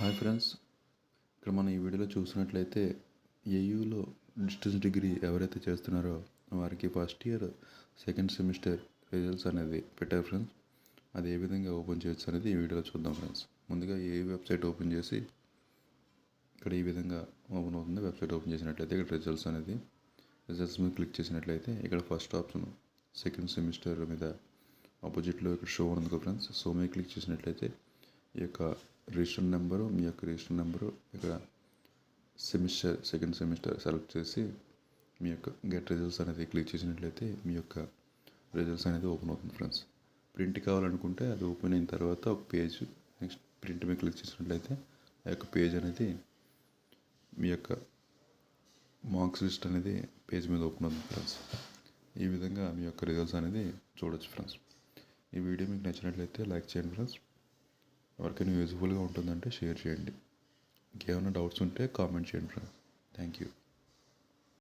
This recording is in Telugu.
హాయ్ ఫ్రెండ్స్, ఇక్కడ మనం ఈ వీడియోలో చూసినట్లయితే ఏయూలో డిస్టెన్స్ డిగ్రీ ఎవరైతే చేస్తున్నారో వారికి first year second semester results అనేది పెట్టారు ఫ్రెండ్స్. అది ఏ విధంగా ఓపెన్ చేయొచ్చు అనేది ఈ వీడియోలో చూద్దాం ఫ్రెండ్స్. ముందుగా ఏ వెబ్సైట్ ఓపెన్ చేసి ఇక్కడ ఈ విధంగా ఓపెన్ అవుతుంది. వెబ్సైట్ ఓపెన్ చేసినట్లయితే ఇక్కడ రిజల్ట్స్ మీద క్లిక్ చేసినట్లయితే ఇక్కడ ఫస్ట్ ఆప్షన్ సెకండ్ సెమిస్టర్ మీద ఆపోజిట్లో ఇక్కడ షో ఉంది ఫ్రెండ్స్. షో మీద క్లిక్ చేసినట్లయితే ఈ యొక్క రిజిస్టర్ నెంబరు, మీ యొక్క రిజిస్టర్ నెంబరు, ఇక్కడ సెకండ్ సెమిస్టర్ సెలెక్ట్ చేసి మీ యొక్క గెట్ రిజల్ట్స్ అనేది క్లిక్ చేసినట్లయితే మీ యొక్క రిజల్ట్స్ అనేది ఓపెన్ అవుతుంది ఫ్రెండ్స్. ప్రింట్ కావాలనుకుంటే అది ఓపెన్ అయిన తర్వాత ఒక పేజ్, నెక్స్ట్ ప్రింట్ మీద క్లిక్ చేసినట్లయితే ఆ యొక్క పేజ్ అనేది మీ యొక్క మార్క్స్ లిస్ట్ అనేది పేజ్ మీద ఓపెన్ అవుతుంది ఫ్రెండ్స్. ఈ విధంగా మీ యొక్క రిజల్ట్స్ అనేది చూడొచ్చు ఫ్రెండ్స్. ఈ వీడియో మీకు నచ్చినట్లయితే లైక్ చేయండి ఫ్రెండ్స్. ఎవరికైనా యూజ్ఫుల్గా ఉంటుందంటే షేర్ చేయండి. ఇంకేమైనా డౌట్స్ ఉంటే కామెంట్ చేయండి ఫ్రెండ్స్. Thank you.